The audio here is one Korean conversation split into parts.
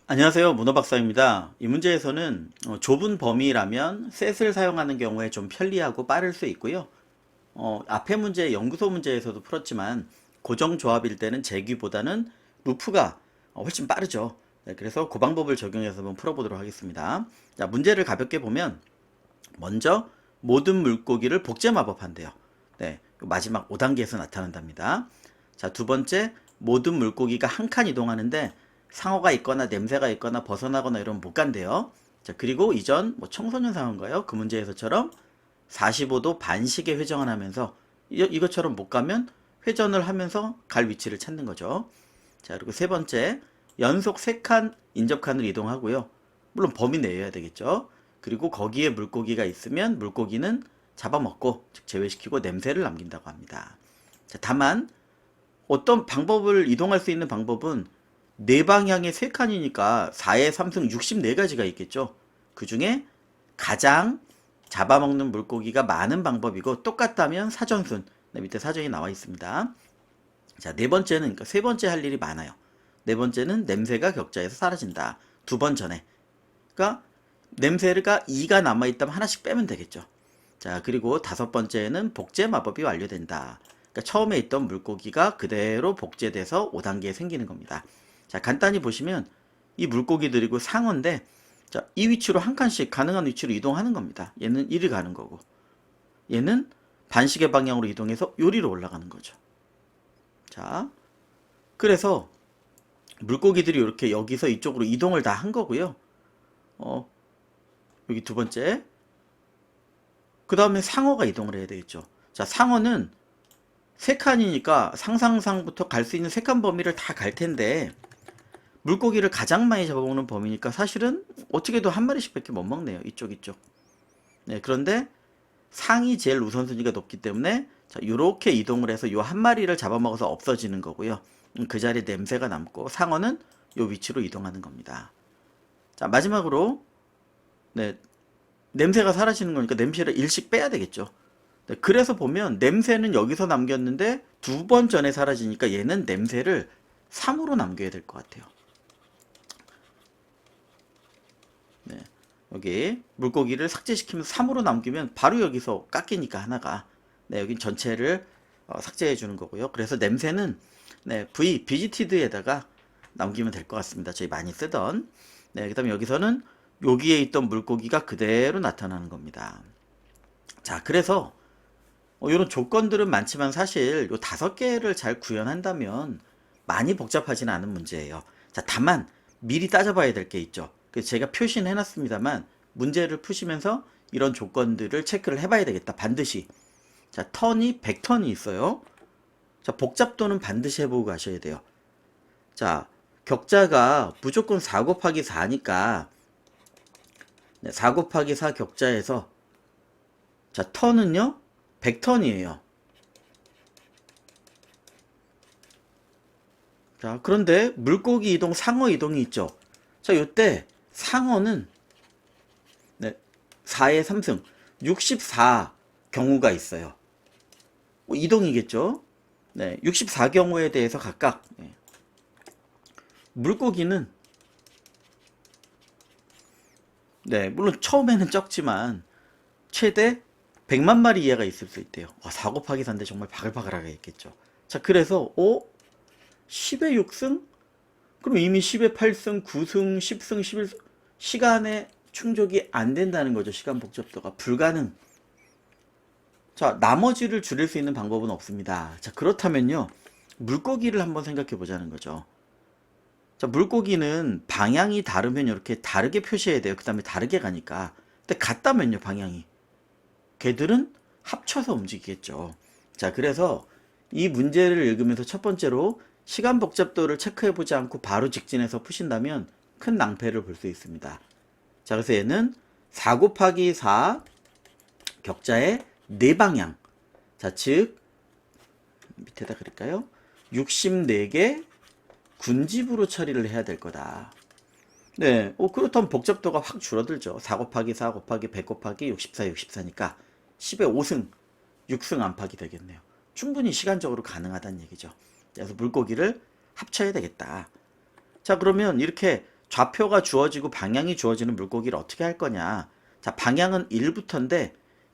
안녕하세요. 문어박사입니다. 이 문제에서는 좁은 범위라면 셋을 사용하는 경우에 좀 편리하고 빠를 수 있고요. 앞에 문제, 연구소 문제에서도 풀었지만 고정 조합일 때는 제규보다는 루프가 훨씬 빠르죠. 네, 그래서 그 방법을 적용해서 한번 풀어보도록 하겠습니다. 자, 문제를 가볍게 보면 먼저 모든 물고기를 복제 마법한대요. 네, 마지막 5단계에서 나타난답니다. 자, 두 번째, 모든 물고기가 한 칸 이동하는데 상어가 있거나 냄새가 있거나 벗어나거나 이러면 못 간대요. 자, 그리고 이전 청소년 상어인가요? 그 문제에서처럼 45도 반시계 회전을 하면서 이것처럼 못 가면 회전을 하면서 갈 위치를 찾는 거죠. 자, 그리고 세 번째, 연속 3칸 인접칸을 이동하고요. 물론 범위 내여야 되겠죠. 그리고 거기에 물고기가 있으면 물고기는 잡아먹고, 즉 제외시키고 냄새를 남긴다고 합니다. 자, 다만 어떤 방법을 이동할 수 있는 방법은 네 방향의 3칸이니까 4의 3승 64가지가 있겠죠. 그 중에 가장 잡아먹는 물고기가 많은 방법이고 똑같다면 사전순. 밑에 사전이 나와 있습니다. 자, 네 번째는, 그러니까 세 번째 할 일이 많아요. 네 번째는 냄새가 격자에서 사라진다. 2번 전에. 그러니까 냄새가 2가 남아있다면 하나씩 빼면 되겠죠. 자, 그리고 다섯 번째는 복제 마법이 완료된다. 그러니까 처음에 있던 물고기가 그대로 복제돼서 5단계에 생기는 겁니다. 자, 간단히 보시면 이 물고기들이고 상어인데, 자, 이 위치로 한 칸씩 가능한 위치로 이동하는 겁니다. 얘는 이리 가는 거고, 얘는 반시계 방향으로 이동해서 요리로 올라가는 거죠. 자, 그래서 물고기들이 이렇게 여기서 이쪽으로 이동을 다 한 거고요. 여기 두 번째. 그 다음에 상어가 이동을 해야 되겠죠. 자, 상어는 3칸이니까 상상상부터 갈 수 있는 3칸 범위를 다 갈 텐데, 물고기를 가장 많이 잡아먹는 범위니까 사실은 어떻게도 한 마리씩밖에 못 먹네요. 이쪽. 네, 그런데 상이 제일 우선순위가 높기 때문에 자, 요렇게 이동을 해서 요 한 마리를 잡아먹어서 없어지는 거고요. 그 자리에 냄새가 남고 상어는 요 위치로 이동하는 겁니다. 자, 마지막으로 네, 냄새가 사라지는 거니까 냄새를 일씩 빼야 되겠죠. 네, 그래서 보면 냄새는 여기서 남겼는데 2번 전에 사라지니까 얘는 냄새를 3으로 남겨야 될 것 같아요. 네, 여기 물고기를 삭제시키면 3으로 남기면 바로 여기서 깎이니까 하나가, 네, 여긴 전체를 삭제해 주는 거고요. 그래서 냄새는 네, 비지티드에다가 남기면 될 것 같습니다. 저희 많이 쓰던. 네, 그 다음에 여기서는 여기에 있던 물고기가 그대로 나타나는 겁니다. 자, 그래서 이런 조건들은 많지만 사실 요 5개를 잘 구현한다면 많이 복잡하지는 않은 문제예요. 자, 다만 미리 따져봐야 될 게 있죠. 그래서 제가 표시는 해놨습니다만 문제를 푸시면서 이런 조건들을 체크를 해봐야 되겠다. 반드시. 자, 턴이 100턴이 있어요. 자, 복잡도는 반드시 해보고 가셔야 돼요. 자, 격자가 무조건 4 곱하기 4니까 4 곱하기 4 격자에서 자, 턴은요 100턴이에요. 자, 그런데 물고기 이동, 상어 이동이 있죠. 자, 요때 상어는 네, 4의 3승 64 경우가 있어요. 이동이겠죠. 네, 64 경우에 대해서 각각 네. 물고기는 네, 물론 처음에는 적지만 최대 100만 마리 이하가 있을 수 있대요. 4 곱하기 4인데 정말 바글바글하게 있겠죠. 자, 그래서 10의 6승? 그럼 이미 10의 8승, 9승, 10승, 11승 시간에 충족이 안 된다는 거죠. 시간 복잡도가 불가능. 자, 나머지를 줄일 수 있는 방법은 없습니다. 자, 그렇다면요. 물고기를 한번 생각해 보자는 거죠. 자, 물고기는 방향이 다르면 이렇게 다르게 표시해야 돼요. 그 다음에 다르게 가니까. 근데 같다면요, 방향이. 걔들은 합쳐서 움직이겠죠. 자, 그래서 이 문제를 읽으면서 첫 번째로 시간 복잡도를 체크해보지 않고 바로 직진해서 푸신다면 큰 낭패를 볼 수 있습니다. 자, 그래서 얘는 4 곱하기 4 격자의 4방향. 자, 즉 밑에다 그릴까요? 64개 군집으로 처리를 해야 될 거다. 네, 그렇다면 복잡도가 확 줄어들죠. 4 곱하기 4 곱하기 100 곱하기 64, 64니까 10의 5승, 6승 안팎이 되겠네요. 충분히 시간적으로 가능하다는 얘기죠. 그래서 물고기를 합쳐야 되겠다. 자, 그러면 이렇게 좌표가 주어지고 방향이 주어지는 물고기를 어떻게 할 거냐. 자, 방향은 1부터인데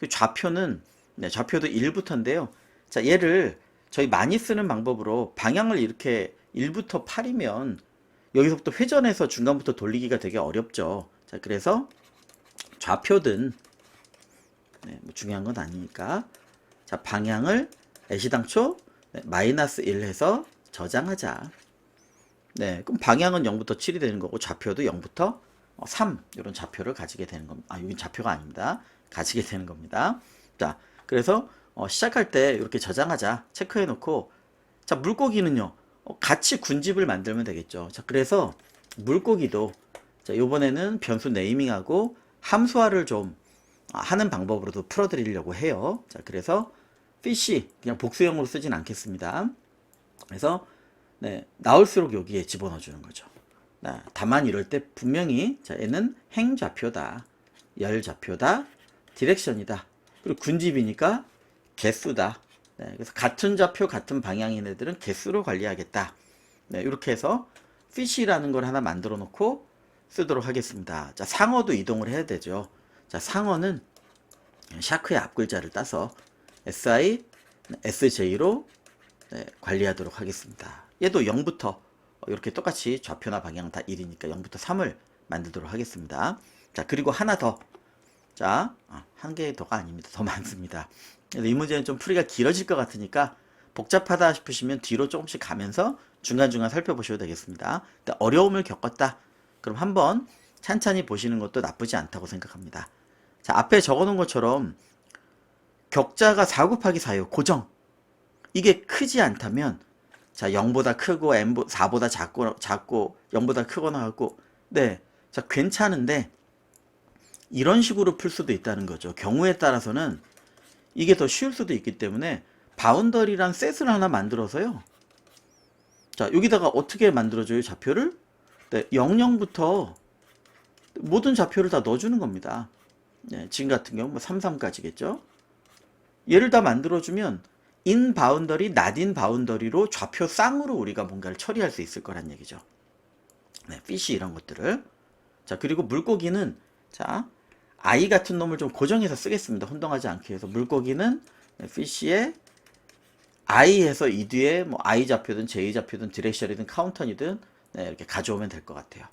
좌표는 좌표도 1부터인데요. 자, 얘를 저희 많이 쓰는 방법으로 방향을 이렇게 1부터 8이면 여기서부터 회전해서 중간부터 돌리기가 되게 어렵죠. 자, 그래서 좌표든 뭐 중요한 건 아니니까 자, 방향을 애시당초 마이너스 1 해서 저장하자. 네, 그럼 방향은 0부터 7이 되는 거고 좌표도 0부터 3 이런 좌표를 가지게 되는 겁니다. 여긴 좌표가 아닙니다. 가지게 되는 겁니다. 자, 그래서 시작할 때 이렇게 저장하자 체크해 놓고 자, 물고기는요 같이 군집을 만들면 되겠죠. 자, 그래서 물고기도 자, 요번에는 변수 네이밍하고 함수화를 좀 하는 방법으로도 풀어드리려고 해요. 자, 그래서 fish 그냥 복수형으로 쓰진 않겠습니다. 그래서 나올수록 여기에 집어넣어 주는 거죠. 다만 이럴 때 분명히 자, 얘는 행좌표다, 열좌표다, 디렉션이다, 그리고 군집이니까 개수다. 그래서 같은 좌표 같은 방향인 애들은 개수로 관리하겠다. 이렇게 해서 fish라는 걸 하나 만들어 놓고 쓰도록 하겠습니다. 자, 상어도 이동을 해야 되죠. 자, 상어는 샤크의 앞글자를 따서 SI, SJ로 관리하도록 하겠습니다. 얘도 0부터 이렇게 똑같이 좌표나 방향은 다 1이니까 0부터 3을 만들도록 하겠습니다. 자, 그리고 하나 더. 자, 한 개 더가 아닙니다. 더 많습니다. 이 문제는 좀 풀이가 길어질 것 같으니까 복잡하다 싶으시면 뒤로 조금씩 가면서 중간중간 살펴보셔도 되겠습니다. 어려움을 겪었다. 그럼 한번 찬찬히 보시는 것도 나쁘지 않다고 생각합니다. 자, 앞에 적어 놓은 것처럼 격자가 4 곱하기 4예요. 고정. 이게 크지 않다면 자, 0보다 크고 4보다 작고 0보다 크거나 하고 자, 괜찮은데 이런 식으로 풀 수도 있다는 거죠. 경우에 따라서는 이게 더 쉬울 수도 있기 때문에 바운더리란 셋을 하나 만들어서요. 자, 여기다가 어떻게 만들어줘요? 좌표를 00부터 모든 좌표를 다 넣어주는 겁니다. 지금 같은 경우 뭐 33까지겠죠. 얘를 다 만들어주면 in 바운더리, not in 바운더리로 좌표 쌍으로 우리가 뭔가를 처리할 수 있을 거란 얘기죠. fish 이런 것들을. 자, 그리고 물고기는 자, I 같은 놈을 좀 고정해서 쓰겠습니다. 혼동하지 않기 위해서. 물고기는 fish에 I에서 이 뒤에 뭐 I 좌표든 J 좌표든 디렉션이든 카운턴이든 이렇게 가져오면 될 것 같아요.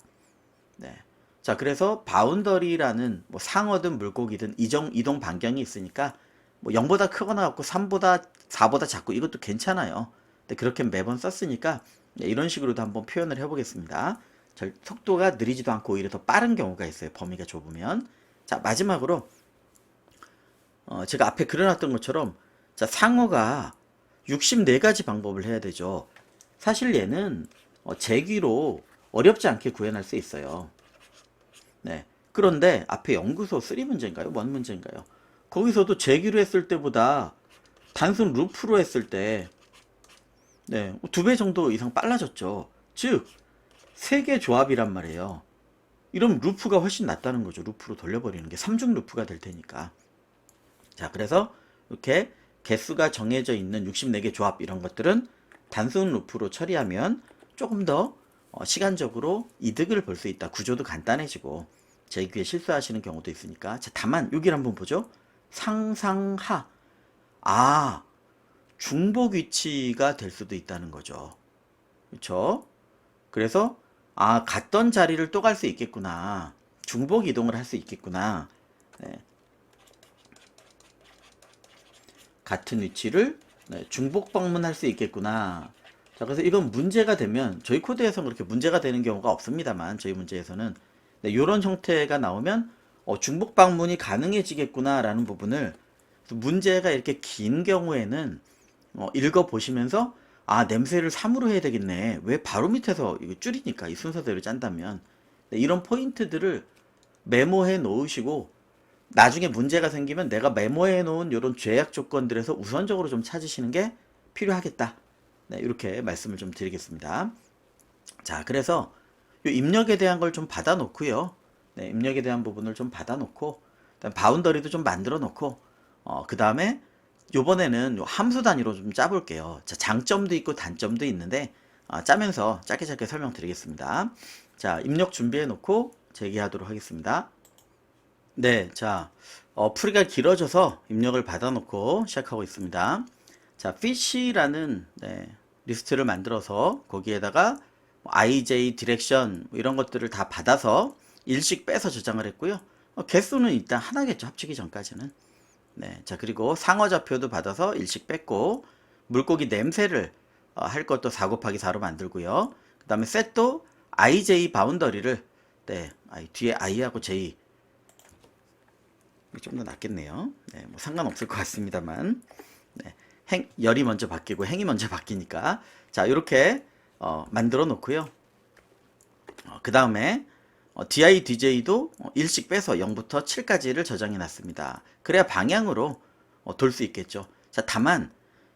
자, 그래서 바운더리라는 뭐 상어든 물고기든 이동 반경이 있으니까 뭐 0보다 크거나 같고 3보다 4보다 작고 이것도 괜찮아요. 근데 그렇게 매번 썼으니까 이런 식으로도 한번 표현을 해보겠습니다. 속도가 느리지도 않고 오히려 더 빠른 경우가 있어요. 범위가 좁으면. 자, 마지막으로 제가 앞에 그려놨던 것처럼 자, 상어가 64가지 방법을 해야 되죠. 사실 얘는 제기로 어렵지 않게 구현할 수 있어요. 그런데 앞에 연구소 3 문제인가요? 1 문제인가요? 거기서도 제기로 했을 때보다 단순 루프로 했을 때 2배 정도 이상 빨라졌죠. 즉 3개 조합이란 말이에요. 이러면 루프가 훨씬 낫다는 거죠. 루프로 돌려버리는 게 3중 루프가 될 테니까. 자, 그래서 이렇게 개수가 정해져 있는 64개 조합 이런 것들은 단순 루프로 처리하면 조금 더 시간적으로 이득을 볼 수 있다. 구조도 간단해지고 제기에 실수하시는 경우도 있으니까. 자, 다만 여기를 한번 보죠. 상상하. 중복 위치가 될 수도 있다는 거죠. 그렇죠? 그래서 갔던 자리를 또 갈 수 있겠구나. 중복 이동을 할 수 있겠구나. 같은 위치를 중복 방문할 수 있겠구나. 자, 그래서 이건 문제가 되면 저희 코드에서는 그렇게 문제가 되는 경우가 없습니다만 저희 문제에서는 이런 형태가 나오면 중복 방문이 가능해지겠구나 라는 부분을 문제가 이렇게 긴 경우에는 읽어보시면서 냄새를 3으로 해야 되겠네. 왜 바로 밑에서 이거 줄이니까 이 순서대로 짠다면 이런 포인트들을 메모해 놓으시고 나중에 문제가 생기면 내가 메모해 놓은 이런 제약 조건들에서 우선적으로 좀 찾으시는 게 필요하겠다. 이렇게 말씀을 좀 드리겠습니다. 자, 그래서 이 입력에 대한 걸 좀 받아 놓고요. 입력에 대한 부분을 좀 받아 놓고 바운더리도 좀 만들어 놓고 그 다음에 요번에는 함수 단위로 좀 짜볼게요. 자, 장점도 있고 단점도 있는데 짜면서 짧게 설명드리겠습니다. 자, 입력 준비해 놓고 재개하도록 하겠습니다. 네, 자, 풀이가 길어져서 입력을 받아 놓고 시작하고 있습니다. 자, fish라는 리스트를 만들어서 거기에다가 IJ, 디렉션 이런 것들을 다 받아서 일씩 빼서 저장을 했고요. 개수는 일단 하나겠죠. 합치기 전까지는. 네, 자, 그리고 상어 좌표도 받아서 일씩 뺐고, 물고기 냄새를 할 것도 4 곱하기 4로 만들고요. 그 다음에 셋도 IJ 바운더리를, 네, 뒤에 I하고 J 좀 더 낫겠네요. 네, 뭐 상관없을 것 같습니다만, 네, 열이 먼저 바뀌고 행이 먼저 바뀌니까, 자, 이렇게 만들어 놓고요. 그 다음에 DI, DJ도 일씩 빼서 0부터 7까지를 저장해 놨습니다. 그래야 방향으로 돌 수 있겠죠. 자, 다만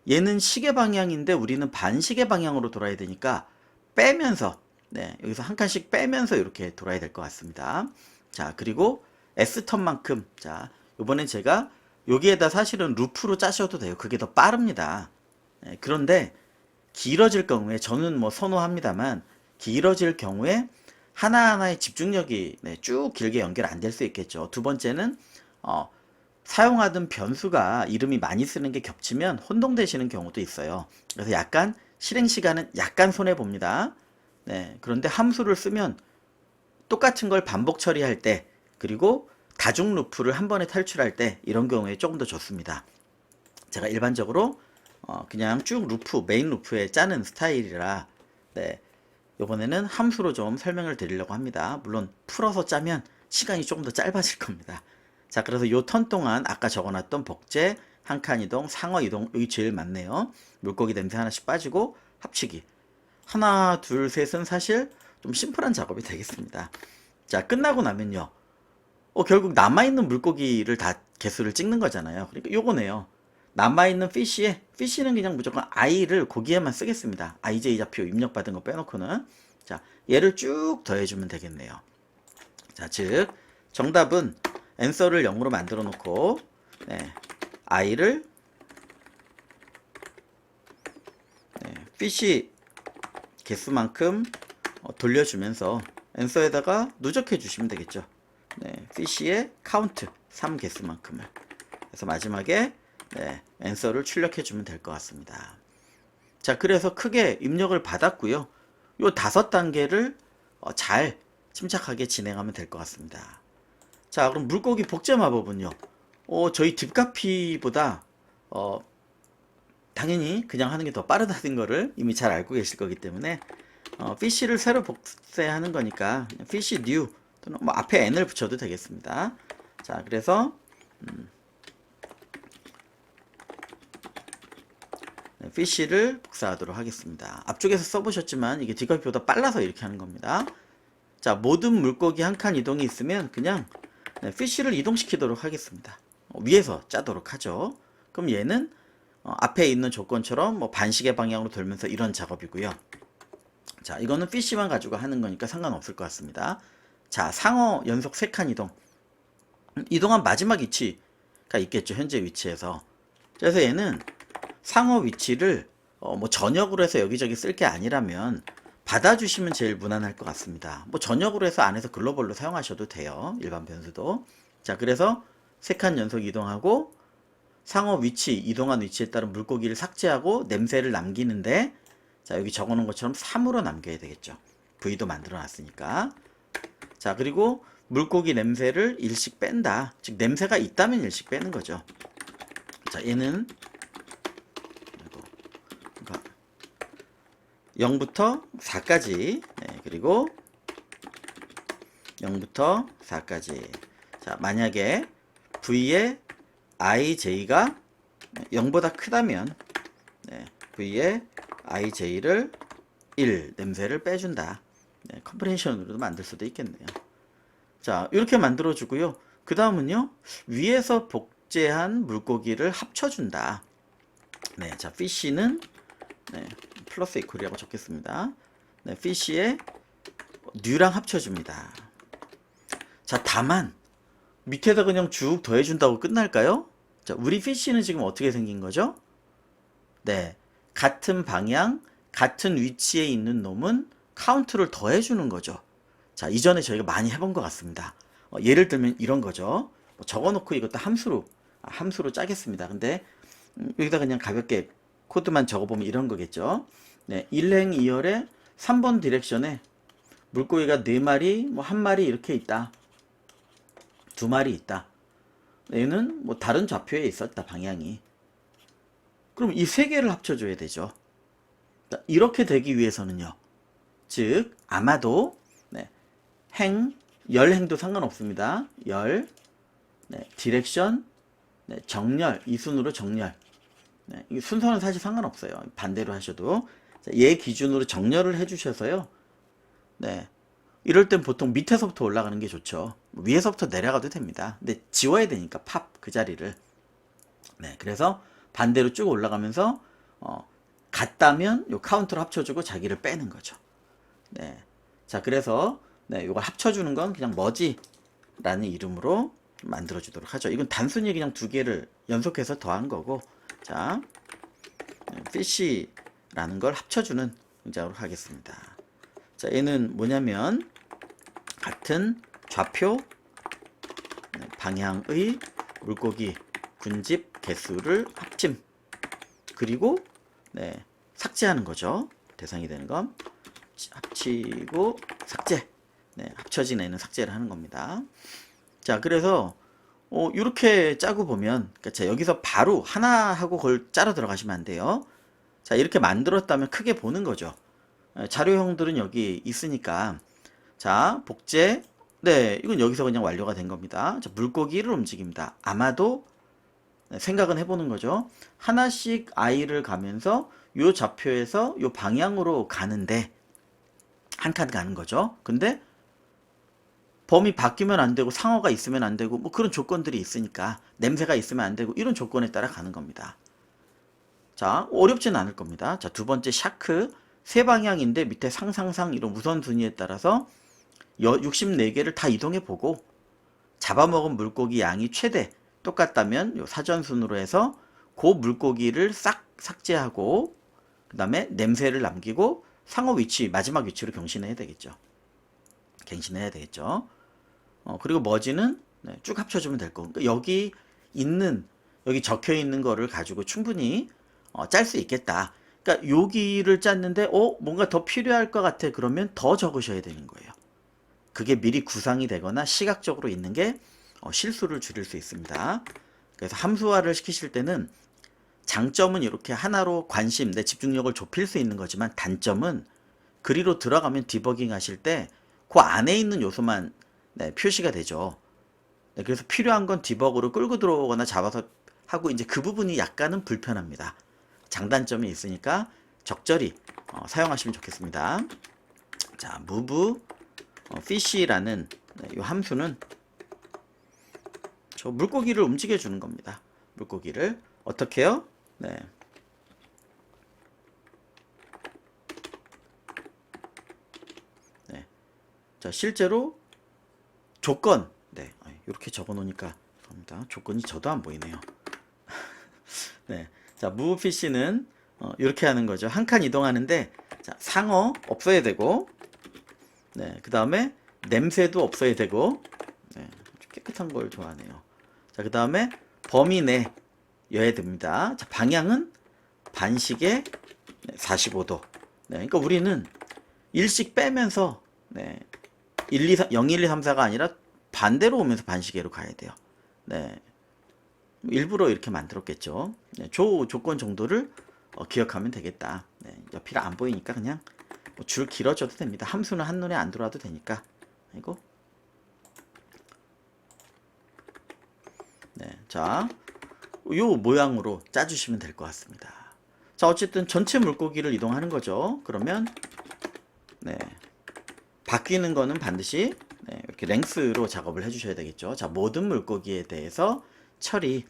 얘는 시계 방향인데 우리는 반시계 방향으로 돌아야 되니까 빼면서, 네, 여기서 한 칸씩 빼면서 이렇게 돌아야 될 것 같습니다. 자, 그리고 S턴만큼, 자, 요번엔 제가 여기에다 사실은 루프로 짜셔도 돼요. 그게 더 빠릅니다. 네, 그런데 길어질 경우에, 저는 뭐 선호합니다만, 길어질 경우에 하나하나의 집중력이 쭉 길게 연결 안 될 수 있겠죠. 두 번째는 사용하던 변수가 이름이 많이 쓰는 게 겹치면 혼동되시는 경우도 있어요. 그래서 약간 실행 시간은 약간 손해 봅니다. 네, 그런데 함수를 쓰면 똑같은 걸 반복 처리할 때, 그리고 다중 루프를 한 번에 탈출할 때, 이런 경우에 조금 더 좋습니다. 제가 일반적으로 그냥 쭉 루프, 메인 루프에 짜는 스타일이라, 네, 이번에는 함수로 좀 설명을 드리려고 합니다. 물론 풀어서 짜면 시간이 조금 더 짧아질 겁니다. 자, 그래서 요 턴 동안 아까 적어놨던 복제, 한 칸 이동, 상어 이동, 여기 제일 많네요. 물고기 냄새 하나씩 빠지고 합치기. 하나, 둘, 셋은 사실 좀 심플한 작업이 되겠습니다. 자, 끝나고 나면요. 결국 남아있는 물고기를 다 개수를 찍는 거잖아요. 그러니까 요거네요. 남아있는 피쉬는 그냥 무조건 I를 거기에만 쓰겠습니다. IJ 좌표 입력받은 거 빼놓고는. 자, 얘를 쭉 더해주면 되겠네요. 자, 즉 정답은 answer를 0으로 만들어 놓고, 네, I를 피쉬 개수만큼 돌려주면서 answer에다가 누적해 주시면 되겠죠. 네, 피쉬의 카운트 3 개수만큼을. 그래서 마지막에 answer를 출력해 주면 될 것 같습니다. 자, 그래서 크게 입력을 받았고요. 요 5단계를 잘 침착하게 진행하면 될 것 같습니다. 자, 그럼 물고기 복제 마법은요. 저희 딥카피보다 당연히 그냥 하는 게 더 빠르다는 거를 이미 잘 알고 계실 거기 때문에 피쉬를 새로 복제하는 거니까 피쉬 new 또는 뭐 앞에 n을 붙여도 되겠습니다. 자, 그래서 피쉬를 복사하도록 하겠습니다. 앞쪽에서 써보셨지만 이게 뒷카피보다 빨라서 이렇게 하는 겁니다. 자, 모든 물고기 한 칸 이동이 있으면 그냥 피쉬를 이동시키도록 하겠습니다. 위에서 짜도록 하죠. 그럼 얘는 앞에 있는 조건처럼 뭐 반시계 방향으로 돌면서 이런 작업이고요. 자, 이거는 피쉬만 가지고 하는 거니까 상관없을 것 같습니다. 자, 상어 연속 3칸 이동. 이동한 마지막 위치가 있겠죠. 현재 위치에서. 그래서 얘는 상어 위치를 뭐 전역으로 해서 여기저기 쓸 게 아니라면 받아주시면 제일 무난할 것 같습니다. 뭐 전역으로 해서 안에서 글로벌로 사용하셔도 돼요. 일반 변수도. 자, 그래서 3칸 연속 이동하고 상어 위치, 이동한 위치에 따른 물고기를 삭제하고 냄새를 남기는데, 자, 여기 적어놓은 것처럼 3으로 남겨야 되겠죠. V도 만들어 놨으니까. 자, 그리고 물고기 냄새를 일씩 뺀다. 즉 냄새가 있다면 일씩 빼는 거죠. 자, 얘는 0부터 4까지, 그리고 0부터 4까지. 자, 만약에 V의 IJ가 0보다 크다면 V의 IJ를 1 냄새를 빼준다. 컴프레션으로도 만들 수도 있겠네요. 자, 이렇게 만들어 주고요. 그 다음은요, 위에서 복제한 물고기를 합쳐준다. 네, 자, 피쉬는 플러스 이퀄이라고 적겠습니다. 네, 피쉬의 뉴랑 합쳐줍니다. 자, 다만 밑에다 그냥 쭉 더해준다고 끝날까요? 자, 우리 피쉬는 지금 어떻게 생긴 거죠? 네, 같은 방향, 같은 위치에 있는 놈은 카운트를 더해주는 거죠. 자, 이전에 저희가 많이 해본 것 같습니다. 예를 들면 이런 거죠. 적어놓고 이것도 함수로 짜겠습니다. 근데 여기다 그냥 가볍게 코드만 적어보면 이런 거겠죠. 네, 1행 2열에 3번 디렉션에 물고기가 4마리, 뭐 1마리 이렇게 있다. 2마리 있다. 얘는 뭐 다른 좌표에 있었다, 방향이. 그럼 이 세 개를 합쳐줘야 되죠. 이렇게 되기 위해서는요. 즉, 아마도, 네, 열행도 상관없습니다. 네, 디렉션, 네, 정렬, 이 순으로 정렬. 네, 이 순서는 사실 상관없어요. 반대로 하셔도. 자, 얘 기준으로 정렬을 해주셔서요. 네, 이럴 땐 보통 밑에서부터 올라가는 게 좋죠. 위에서부터 내려가도 됩니다. 근데 지워야 되니까 그 자리를. 네, 그래서 반대로 쭉 올라가면서 같다면 요 카운트로 합쳐주고 자기를 빼는 거죠. 네, 자, 그래서 네, 요걸 합쳐주는 건 그냥 머지라는 이름으로 만들어주도록 하죠. 이건 단순히 그냥 두 개를 연속해서 더한 거고, 자, fish라는 걸 합쳐주는 문장으로 하겠습니다. 자, 얘는 뭐냐면 같은 좌표 방향의 물고기 군집 개수를 합침, 그리고 네, 삭제하는 거죠. 대상이 되는 건 합치고 삭제. 네, 합쳐진 애는 삭제를 하는 겁니다. 자, 그래서 이렇게 짜고 보면, 자, 여기서 바로 하나 하고 그걸 짜러 들어가시면 안 돼요. 자, 이렇게 만들었다면 크게 보는 거죠. 자료형들은 여기 있으니까. 자, 복제. 네, 이건 여기서 그냥 완료가 된 겁니다. 자, 물고기를 움직입니다. 아마도 생각은 해보는 거죠. 하나씩 I를 가면서 요 좌표에서 요 방향으로 가는데 한 칸 가는 거죠. 근데 범위 바뀌면 안 되고 상어가 있으면 안 되고 뭐 그런 조건들이 있으니까, 냄새가 있으면 안 되고 이런 조건에 따라 가는 겁니다. 자, 어렵지는 않을 겁니다. 자, 두 번째 샤크. 세 방향인데 밑에 상상상 이런 우선순위에 따라서 64개를 다 이동해 보고 잡아먹은 물고기 양이 최대 똑같다면 요 사전순으로 해서 그 물고기를 싹 삭제하고 그 다음에 냄새를 남기고 상어 위치, 마지막 위치로 갱신해야 되겠죠. 그리고 머지는 네, 쭉 합쳐주면 될 거고, 그러니까 여기 적혀 있는 거를 가지고 충분히 짤 수 있겠다. 그러니까 여기를 짰는데 뭔가 더 필요할 것 같아. 그러면 더 적으셔야 되는 거예요. 그게 미리 구상이 되거나 시각적으로 있는 게 실수를 줄일 수 있습니다. 그래서 함수화를 시키실 때는 장점은 이렇게 하나로 내 집중력을 좁힐 수 있는 거지만, 단점은 그리로 들어가면 디버깅 하실 때 그 안에 있는 요소만 네, 표시가 되죠. 네, 그래서 필요한 건 디버그로 끌고 들어오거나 잡아서 하고, 이제 그 부분이 약간은 불편합니다. 장단점이 있으니까 적절히 사용하시면 좋겠습니다. 자, move fish라는 이 함수는 저 물고기를 움직여 주는 겁니다. 물고기를 어떻게요? 네. 네. 자, 실제로 조건, 네, 이렇게 적어 놓으니까 겁니다. 조건이 저도 안 보이네요. 네, 자, move fish는 이렇게 하는 거죠. 한 칸 이동하는데, 자, 상어 없어야 되고, 네, 그 다음에 냄새도 없어야 되고, 네, 깨끗한 걸 좋아하네요. 자, 그 다음에 범위 내여야 됩니다. 자, 방향은 반시계 45도. 네, 그러니까 우리는 일씩 빼면서 네, 0, 1, 2, 3, 4가 아니라 반대로 오면서 반시계로 가야 돼요. 네, 일부러 이렇게 만들었겠죠. 네, 조건 정도를 기억하면 되겠다. 네, 옆이 안 보이니까 그냥 줄 길어져도 됩니다. 함수는 한눈에 안 들어와도 되니까. 아이고. 네, 자, 요 모양으로 짜주시면 될 것 같습니다. 자, 어쨌든 전체 물고기를 이동하는 거죠. 그러면 네, 바뀌는 거는 반드시 네, 이렇게 랭스로 작업을 해주셔야 되겠죠. 자, 모든 물고기에 대해서 처리.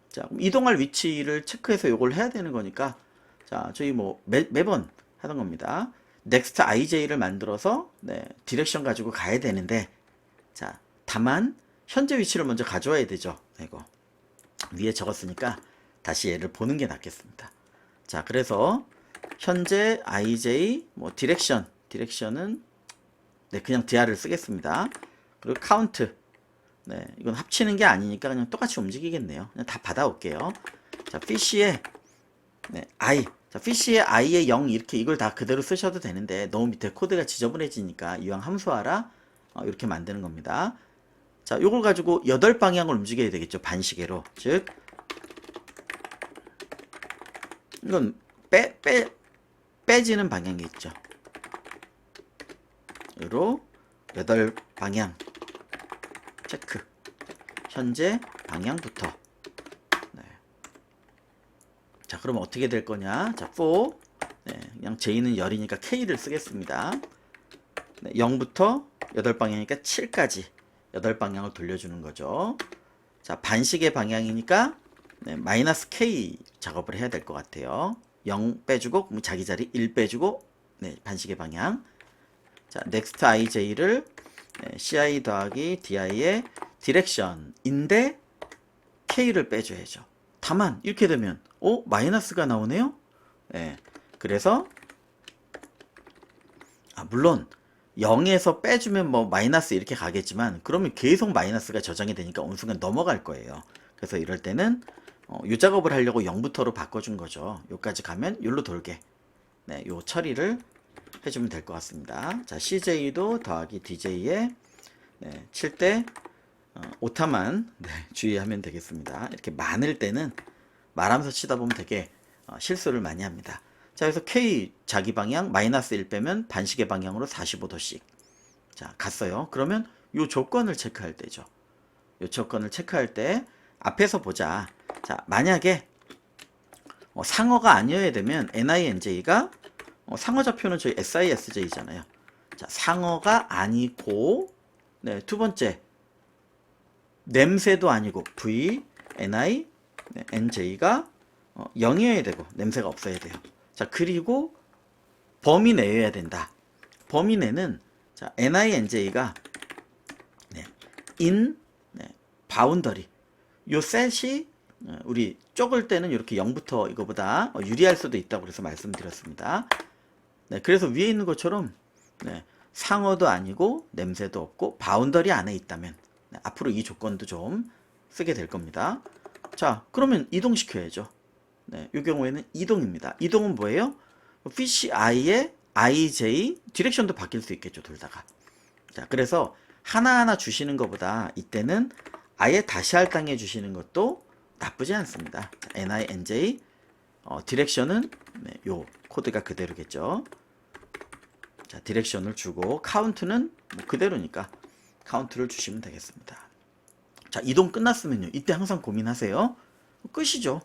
자, 이동할 위치를 체크해서 요걸 해야 되는 거니까, 자, 저희 뭐 매번 하던 겁니다. next ij를 만들어서 네, 디렉션 가지고 가야 되는데, 자, 다만 현재 위치를 먼저 가져와야 되죠. 이거 위에 적었으니까 다시 얘를 보는 게 낫겠습니다. 자, 그래서 현재 ij 뭐 디렉션은 네, 그냥 dr을 쓰겠습니다. 그리고 count. 네, 이건 합치는 게 아니니까 그냥 똑같이 움직이겠네요. 그냥 다 받아올게요. 자, fish의 네, i. 자, fish의 i의 0 이렇게 이걸 다 그대로 쓰셔도 되는데 너무 밑에 코드가 지저분해지니까 이왕 함수화라 이렇게 만드는 겁니다. 자, 요걸 가지고 8방향을 움직여야 되겠죠. 반시계로. 즉 이건 빼지는 방향이 있죠. 으로 8방향 체크. 현재 방향부터. 네. 자, 그럼 어떻게 될 거냐? 자, for 네, 그냥 J는 열이니까 K를 쓰겠습니다. 네, 0부터 8방향이니까 7까지 8방향을 돌려주는 거죠. 자, 반시계 방향이니까 네, 마이너스 K 작업을 해야 될 것 같아요. 0 빼주고 자기 자리 1 빼주고 네, 반시계 방향. 자, next ij를 네, ci 더하기 di의 디렉션인데 k를 빼줘야죠. 다만 이렇게 되면 마이너스가 나오네요. 네, 그래서 물론 0에서 빼주면 뭐 마이너스 이렇게 가겠지만 그러면 계속 마이너스가 저장이 되니까 어느 순간 넘어갈 거예요. 그래서 이럴 때는 이 작업을 하려고 0부터로 바꿔준 거죠. 요까지 가면 요로 돌게 네, 요 처리를 해주면 될 것 같습니다. 자, CJ도 더하기 DJ에 네, 칠 때 오타만 네, 주의하면 되겠습니다. 이렇게 많을 때는 말하면서 치다 보면 되게 실수를 많이 합니다. 자, 그래서 K 자기 방향 마이너스 1 빼면 반시계 방향으로 45도씩 자, 갔어요. 그러면 요 조건을 체크할 때죠. 요 조건을 체크할 때 앞에서 보자. 자, 만약에 상어가 아니어야 되면 NINJ가 상어 좌표는 저희 SISJ잖아요. 자, 상어가 아니고 네, 두 번째 냄새도 아니고 V, NI, 네, NJ가 0이어야 되고 냄새가 없어야 돼요. 자, 그리고 범위 내여야 된다. 범위 내는 자, NI, NJ가 네, in 네, 바운더리 요 셋이 우리 쪼글 때는 이렇게 0부터 이거보다 유리할 수도 있다고 그래서 말씀드렸습니다. 네, 그래서 위에 있는 것처럼 네, 상어도 아니고 냄새도 없고 바운더리 안에 있다면 네, 앞으로 이 조건도 좀 쓰게 될 겁니다. 자, 그러면 이동시켜야죠. 네, 이 경우에는 이동입니다. 이동은 뭐예요? fish i의 ij 디렉션도 바뀔 수 있겠죠. 돌다가. 자, 그래서 하나하나 주시는 것보다 이때는 아예 다시 할당해 주시는 것도 나쁘지 않습니다. 자, ni, nj 디렉션은 네, 요 코드가 그대로겠죠. 자, 디렉션을 주고 카운트는 뭐 그대로니까 카운트를 주시면 되겠습니다. 자, 이동 끝났으면요. 이때 항상 고민하세요. 끝이죠.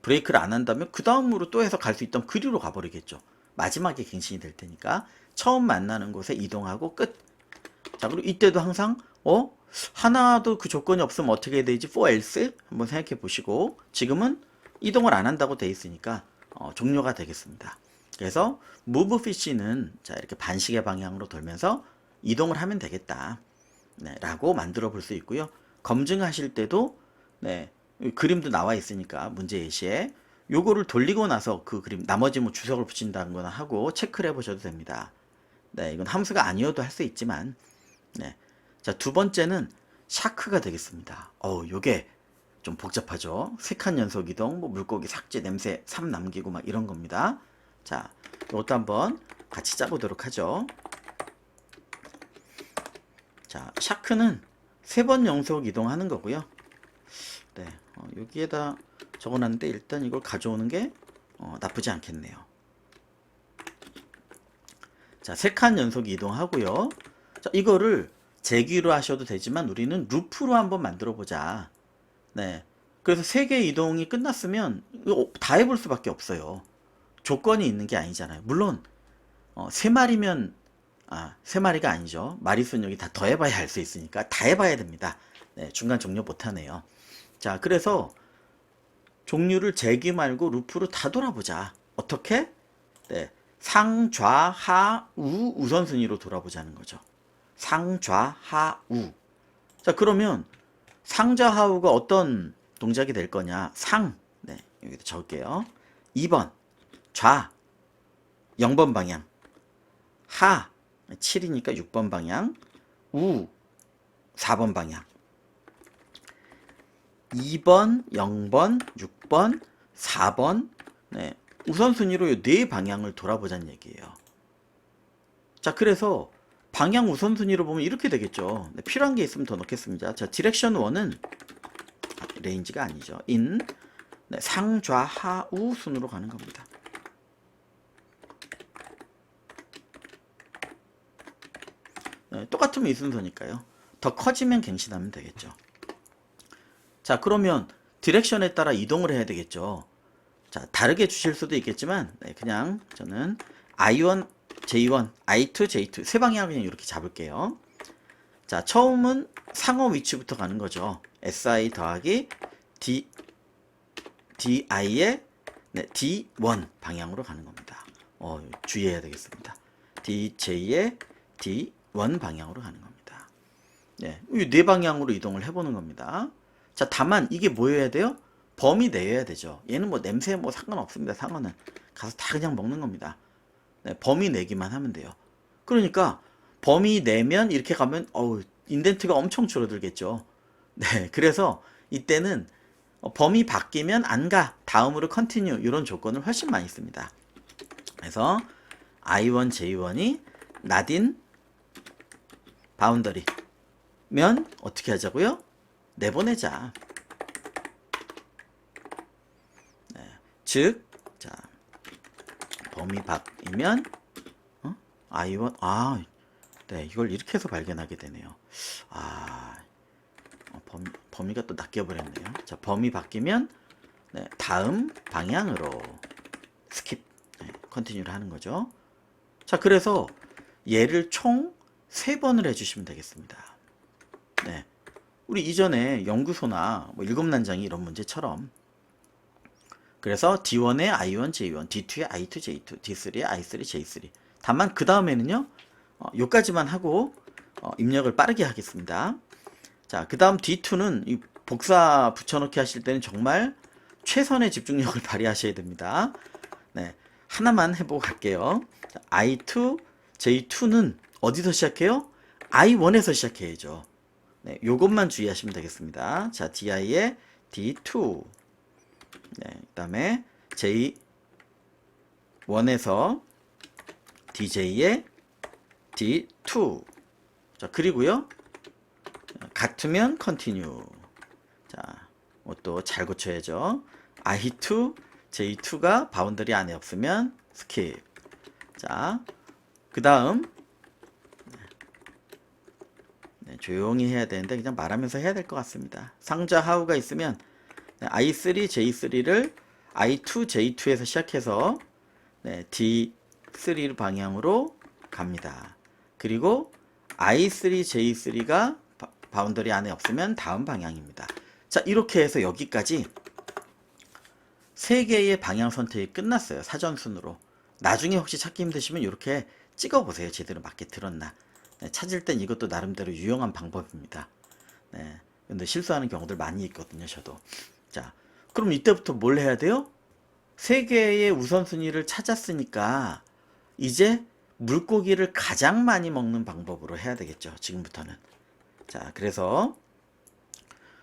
브레이크를 안 한다면 그 다음으로 또 해서 갈 수 있다면 그리로 가버리겠죠. 마지막에 갱신이 될 테니까 처음 만나는 곳에 이동하고 끝. 자, 그리고 이때도 항상 하나도 그 조건이 없으면 어떻게 해야 되지? for else 한번 생각해 보시고 지금은 이동을 안 한다고 돼 있으니까 종료가 되겠습니다. 그래서 move fish는 자, 이렇게 반시계 방향으로 돌면서 이동을 하면 되겠다. 네, 라고 만들어 볼 수 있고요. 검증하실 때도 네, 그림도 나와 있으니까 문제 예시에 요거를 돌리고 나서 그 그림 나머지 뭐 주석을 붙인다는 거나 하고 체크를 해 보셔도 됩니다. 네, 이건 함수가 아니어도 할 수 있지만 네. 자, 두 번째는 샤크가 되겠습니다. 요게 좀 복잡하죠. 3칸 연속 이동, 뭐 물고기 삭제, 냄새 3 남기고 막 이런 겁니다. 자, 이것도 한번 같이 짜보도록 하죠. 자, 샤크는 3번 연속 이동하는 거고요. 네, 여기에다 적어놨는데 일단 이걸 가져오는 게 나쁘지 않겠네요. 자, 3칸 연속 이동하고요. 자, 이거를 재기로 하셔도 되지만 우리는 루프로 한번 만들어 보자. 네. 그래서 3개 이동이 끝났으면 이거 다 해볼 수밖에 없어요. 조건이 있는 게 아니잖아요. 물론 3마리면 3마리가 아니죠. 마리수는 여기 다 더해봐야 할 수 있으니까 다 해봐야 됩니다. 네, 중간 종료 못하네요. 자, 그래서 종류를 재기 말고 루프로 다 돌아보자. 어떻게? 네, 상, 좌, 하, 우 우선순위로 돌아보자는 거죠. 상, 좌, 하, 우. 자, 그러면 상좌, 하우가 어떤 동작이 될 거냐? 상, 네, 여기다 적을게요. 2번, 좌, 0번 방향. 하 7이니까 6번 방향, 우 4번 방향, 2번, 0번, 6번, 4번. 네, 우선순위로 이 네 방향을 돌아보자는 얘기예요. 자, 그래서 방향 우선순위로 보면 이렇게 되겠죠. 네, 필요한 게 있으면 더 넣겠습니다. 자, 디렉션 1은 레인지가 아니죠. 인, 네, 상좌하우 순으로 가는 겁니다. 네, 똑같으면 이 순서니까요. 더 커지면 갱신하면 되겠죠. 자, 그러면 디렉션에 따라 이동을 해야 되겠죠. 자, 다르게 주실 수도 있겠지만, 네, 그냥 저는 I1, J1, I2, J2 세 방향을 그냥 이렇게 잡을게요. 자, 처음은 상어 위치부터 가는 거죠. SI 더하기 DI의 네, D1 방향으로 가는 겁니다. 주의해야 되겠습니다. DJ의 D1 방향으로 가는 겁니다. 네, 이 네 방향으로 이동을 해보는 겁니다. 자, 다만 이게 뭐여야 돼요? 범위 내여야 되죠. 얘는 뭐 냄새 뭐 상관없습니다. 상어는 가서 다 그냥 먹는 겁니다. 네, 범위 내기만 하면 돼요. 그러니까 범위 내면 이렇게 가면 인덴트가 엄청 줄어들겠죠. 네, 그래서 이때는 범위 바뀌면 안 가, 다음으로 컨티뉴 이런 조건을 훨씬 많이 씁니다. 그래서 I1, J1이 not 바운더리면 어떻게 하자고요? 내보내자. 네, 즉, 자, 범위 밖이면 I1, 네, 이걸 이렇게 해서 발견하게 되네요. 범위가 또 낚여 버렸네요. 자, 범위 바뀌면 네, 다음 방향으로 스킵, 네, 컨티뉴를 하는 거죠. 자, 그래서 얘를 총 3번을 해주시면 되겠습니다. 네, 우리 이전에 연구소나 뭐 일곱난장이 이런 문제처럼 그래서 D1에 I1, J1, D2에 I2, J2, D3에 I3, J3. 다만 그 다음에는요, 요까지만 하고 입력을 빠르게 하겠습니다. 자, 그 다음 D2는 이 복사 붙여넣기 하실 때는 정말 최선의 집중력을 발휘하셔야 됩니다. 네, 하나만 해보고 갈게요. 자, I2, J2는 어디서 시작해요? I1에서 시작해야죠. 네, 요것만 주의하시면 되겠습니다. 자, DI의 D2. 네, 그 다음에 J1에서 DJ의 D2. 자, 그리고요, 같으면 continue. 자, 또 잘 고쳐야죠. I2, J2가 바운더리 안에 없으면 skip. 자, 그 다음, 네, 조용히 해야 되는데 그냥 말하면서 해야 될 것 같습니다. 상자 하우가 있으면 I3, J3를 I2, J2에서 시작해서 네, D3 방향으로 갑니다. 그리고 I3, J3가 바운더리 안에 없으면 다음 방향입니다. 자, 이렇게 해서 여기까지 3개의 방향 선택이 끝났어요. 사전순으로. 나중에 혹시 찾기 힘드시면 이렇게 찍어보세요. 제대로 맞게 들었나. 네, 찾을 땐 이것도 나름대로 유용한 방법입니다. 네, 근데 실수하는 경우들 많이 있거든요. 저도. 자, 그럼 이때부터 뭘 해야 돼요? 3개의 우선순위를 찾았으니까 이제 물고기를 가장 많이 먹는 방법으로 해야 되겠죠. 지금부터는. 자, 그래서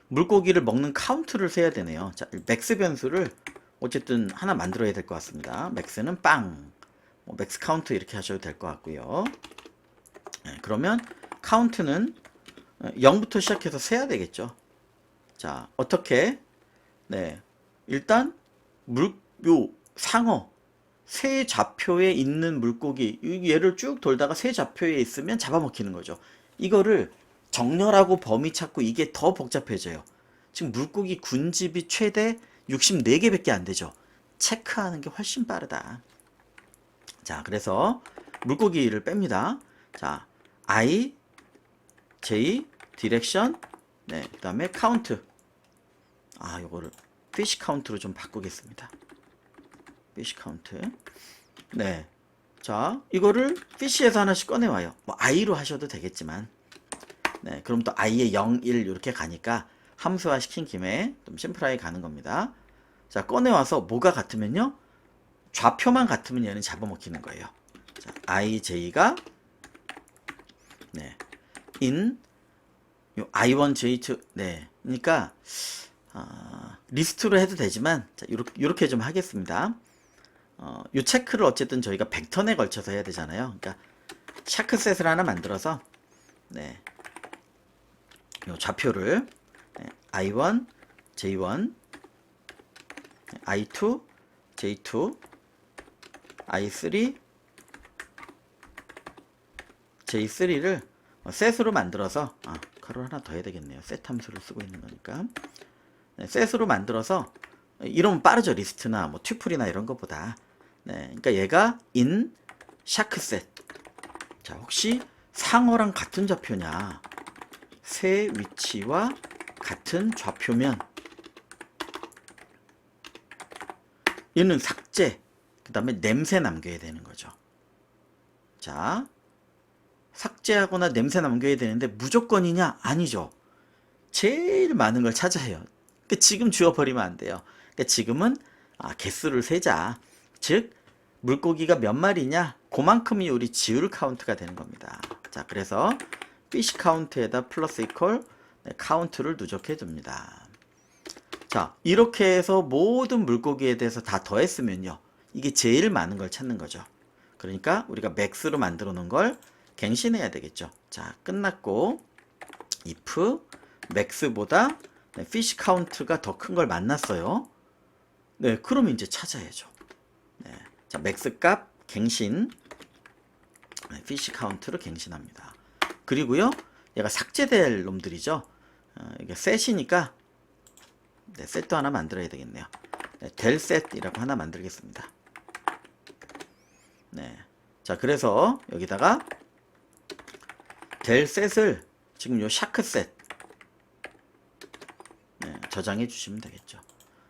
물고기를 먹는 카운트를 세야 되네요. 자, 맥스 변수를 어쨌든 하나 만들어야 될 것 같습니다. 맥스는 빵, 맥스 카운트 이렇게 하셔도 될 것 같고요. 네, 그러면 카운트는 0부터 시작해서 세야 되겠죠. 자, 어떻게? 네, 일단 상어 새 좌표에 있는 물고기, 얘를 쭉 돌다가 새 좌표에 있으면 잡아먹히는 거죠. 이거를 정렬하고 범위 찾고 이게 더 복잡해져요. 지금 물고기 군집이 최대 64개밖에 안 되죠. 체크하는 게 훨씬 빠르다. 자, 그래서 물고기를 뺍니다. 자, I, J, 디렉션, 네, 그 다음에 카운트. 요거를 피쉬 카운트로 좀 바꾸겠습니다. 피쉬 카운트. 네. 자, 이거를 피쉬에서 하나씩 꺼내와요. 뭐 I로 하셔도 되겠지만. 네, 그럼 또 I에 0, 1 이렇게 가니까 함수화 시킨 김에 좀 심플하게 가는 겁니다. 자, 꺼내와서 뭐가 같으면요, 좌표만 같으면 얘는 잡아먹히는 거예요. 자, ij가 네, in 요 i1, j2 네, 그러니까 리스트로 해도 되지만 자, 요렇게 좀 하겠습니다. 요 체크를 어쨌든 저희가 벡턴에 걸쳐서 해야 되잖아요. 그러니까 샤크셋을 하나 만들어서 네, 요 좌표를 네, i1, j1, i2, j2, i3, j3를 셋으로 만들어서 괄호 하나 더 해야 되겠네요. 셋 함수를 쓰고 있는 거니까 네, 셋으로 만들어서 이러면 빠르죠. 리스트나 뭐 튜플이나 이런 것보다. 네, 그러니까 얘가 in 샤크셋. 자, 혹시 상어랑 같은 좌표냐? 새 위치와 같은 좌표면 얘는 삭제. 그 다음에 냄새 남겨야 되는 거죠. 자, 삭제하거나 냄새 남겨야 되는데 무조건이냐? 아니죠. 제일 많은 걸 찾아야 해요. 그러니까 지금 지워버리면 안 돼요. 그러니까 지금은 개수를 세자. 즉 물고기가 몇 마리냐? 그만큼이 우리 지울 카운트가 되는 겁니다. 자, 그래서 fish count에다 플러스 이퀄 카운트를 누적해 둡니다. 자, 이렇게 해서 모든 물고기에 대해서 다 더했으면요. 이게 제일 많은 걸 찾는 거죠. 그러니까 우리가 max로 만들어 놓은 걸 갱신해야 되겠죠. 자, 끝났고 if max보다 fish count가 더 큰 걸 만났어요. 네, 그러면 이제 찾아야죠. 네, 자, max 값 갱신 fish count로 갱신합니다. 그리고요, 얘가 삭제될 놈들이죠. 이게 셋이니까 네, 셋도 하나 만들어야 되겠네요. 네, 될 셋이라고 하나 만들겠습니다. 네, 자, 그래서 여기다가 될 셋을 지금 요 샤크 셋 네, 저장해 주시면 되겠죠.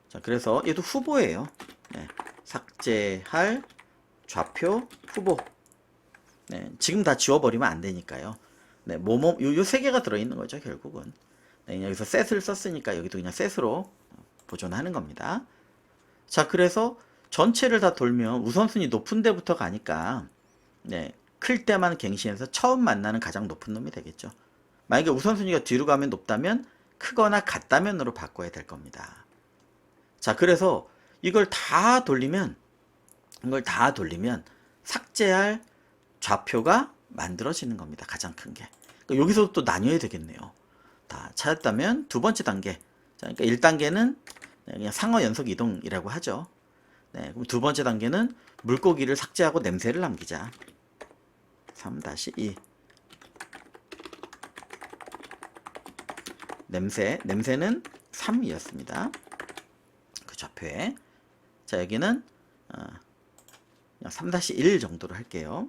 자, 그래서 얘도 후보예요. 네, 삭제할 좌표 후보. 네, 지금 다 지워버리면 안 되니까요. 네, 요 세 개가 들어있는 거죠, 결국은. 네, 여기서 셋을 썼으니까 여기도 그냥 셋으로 보존하는 겁니다. 자, 그래서 전체를 다 돌면 우선순위 높은 데부터 가니까 네, 클 때만 갱신해서 처음 만나는 가장 높은 놈이 되겠죠. 만약에 우선순위가 뒤로 가면 높다면 크거나 같다면으로 바꿔야 될 겁니다. 자, 그래서 이걸 다 돌리면 삭제할 좌표가 만들어지는 겁니다. 가장 큰 게. 그러니까 여기서 또 나뉘어야 되겠네요. 다 찾았다면 두 번째 단계. 자, 그러니까 1단계는 그냥 상어 연속 이동이라고 하죠. 네, 그럼 두 번째 단계는 물고기를 삭제하고 냄새를 남기자. 3-2 냄새는 3이었습니다. 그 좌표에. 자, 여기는 3-1 정도로 할게요.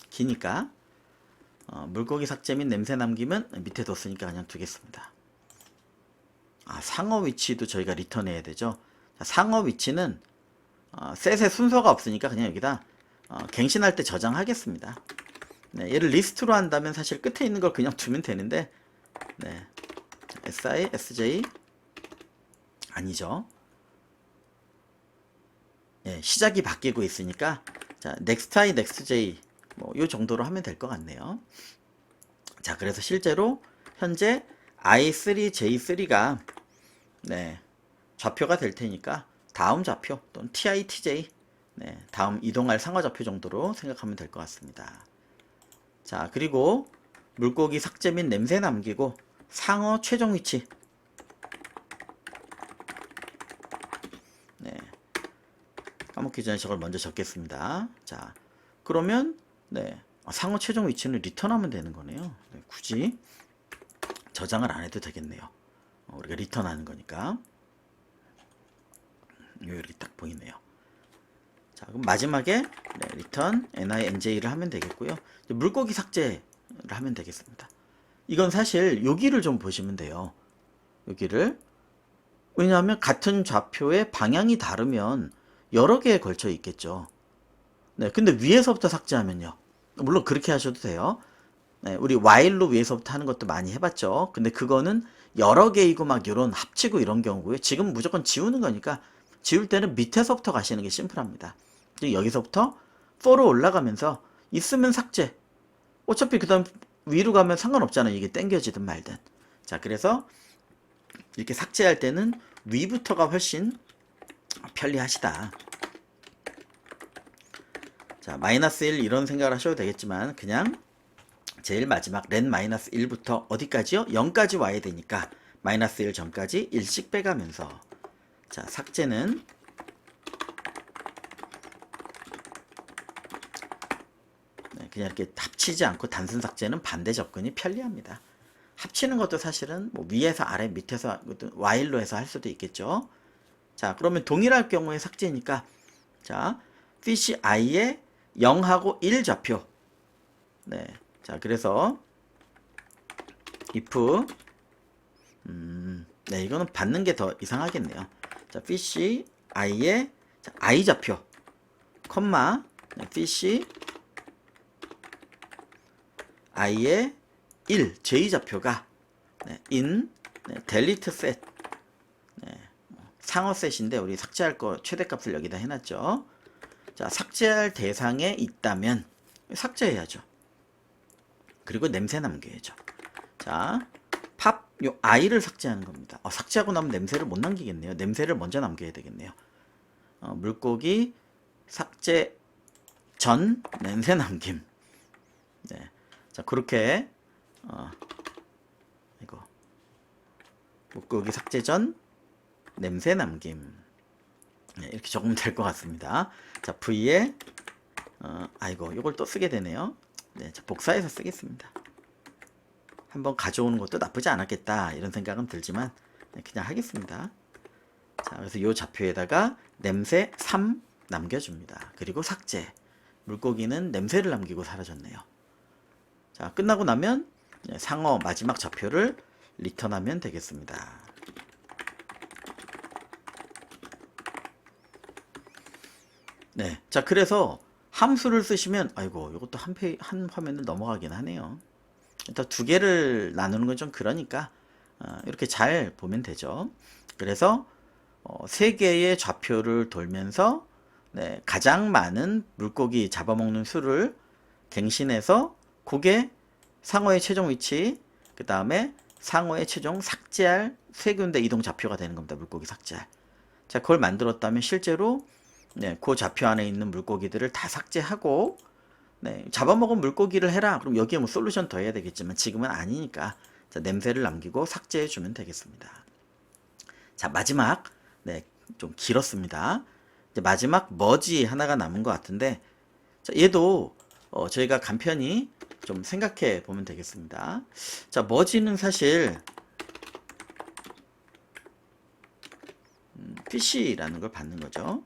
기니까 물고기 삭제 및 냄새 남기면 밑에 뒀으니까 그냥 두겠습니다. 상어 위치도 저희가 리턴해야 되죠. 자, 상어 위치는 셋의 순서가 없으니까 그냥 여기다 갱신할 때 저장하겠습니다. 네, 얘를 리스트로 한다면 사실 끝에 있는 걸 그냥 두면 되는데 네, si, sj 아니죠. 네, 시작이 바뀌고 있으니까 자, nexti, nextj 뭐 요 정도로 하면 될 것 같네요. 자, 그래서 실제로 현재 i3, j3가 네, 좌표가 될 테니까 다음 좌표 또는 ti, tj 네, 다음 이동할 상어 좌표 정도로 생각하면 될 것 같습니다. 자, 그리고 물고기 삭제 및 냄새 남기고 상어 최종 위치 네, 까먹기 전에 저걸 먼저 적겠습니다. 자, 그러면 네, 상어 최종 위치는 리턴하면 되는 거네요. 네, 굳이 저장을 안 해도 되겠네요. 우리가 리턴하는 거니까. 이렇게 딱 보이네요. 자, 그럼 마지막에 네, return ninj를 하면 되겠고요. 물고기 삭제를 하면 되겠습니다. 이건 사실 여기를 좀 보시면 돼요. 여기를. 왜냐하면 같은 좌표의 방향이 다르면 여러 개에 걸쳐 있겠죠. 네, 근데 위에서부터 삭제하면요. 물론 그렇게 하셔도 돼요. 네, 우리 while로 위에서부터 하는 것도 많이 해봤죠. 근데 그거는 여러 개이고 막 이런 합치고 이런 경우고요. 지금 무조건 지우는 거니까 지울 때는 밑에서부터 가시는 게 심플합니다. 여기서부터 4로 올라가면서 있으면 삭제. 어차피 그 다음 위로 가면 상관없잖아. 이게 땡겨지든 말든. 자, 그래서 이렇게 삭제할 때는 위부터가 훨씬 편리하시다. 자, -1 이런 생각을 하셔도 되겠지만 그냥 제일 마지막 len -1부터 어디까지요? 0까지 와야 되니까 -1 전까지 1씩 빼가면서 자, 삭제는 그냥 이렇게 합치지 않고 단순 삭제는 반대 접근이 편리합니다. 합치는 것도 사실은 뭐 위에서 아래 밑에서 while로 해서 할 수도 있겠죠. 자, 그러면 동일할 경우에 삭제니까 자, fish i에 0하고 1 좌표. 네. 자, 그래서 if 네, 이거는 받는 게 더 이상하겠네요. 자, fish i에 자, i 좌표, 컴마 네, fish i에 1 j 좌표가 네, in 네, delete set 네, 상어 셋인데 우리 삭제할 거 최대값을 여기다 해놨죠. 자, 삭제할 대상에 있다면 삭제해야죠. 그리고 냄새 남겨야죠. 자, 팝, 요 i를 삭제하는 겁니다. 삭제하고 나면 냄새를 못 남기겠네요. 냄새를 먼저 남겨야 되겠네요. 물고기 삭제 전 냄새 남김. 네. 자, 그렇게 이거 물고기 삭제 전 냄새 남김. 네, 이렇게 적으면 될 것 같습니다. 자, V에 아이고, 이걸 또 쓰게 되네요. 네, 자, 복사해서 쓰겠습니다. 한번 가져오는 것도 나쁘지 않았겠다 이런 생각은 들지만 네, 그냥 하겠습니다. 자, 그래서 이 좌표에다가 냄새 3 남겨줍니다. 그리고 삭제. 물고기는 냄새를 남기고 사라졌네요. 자, 끝나고 나면 상어 마지막 좌표를 리턴하면 되겠습니다. 네, 자, 그래서 함수를 쓰시면 아이고, 이것도 한 화면을 넘어가긴 하네요. 일단 두 개를 나누는 건 좀 그러니까 이렇게 잘 보면 되죠. 그래서 세 개의 좌표를 돌면서 네, 가장 많은 물고기 잡아먹는 수를 갱신해서 그게 상어의 최종 위치, 그 다음에 상어의 최종 삭제할 세 군데 이동 좌표가 되는 겁니다. 물고기 삭제할. 자, 그걸 만들었다면 실제로 네, 그 좌표 안에 있는 물고기들을 다 삭제하고 네, 잡아먹은 물고기를 해라. 그럼 여기에 뭐 솔루션 더 해야 되겠지만 지금은 아니니까 자, 냄새를 남기고 삭제해 주면 되겠습니다. 자, 마지막 네, 좀 길었습니다. 이제 마지막 머지 하나가 남은 것 같은데 자, 얘도 저희가 간편히 좀 생각해 보면 되겠습니다. 자, 머지는 사실 PC라는 걸 받는 거죠.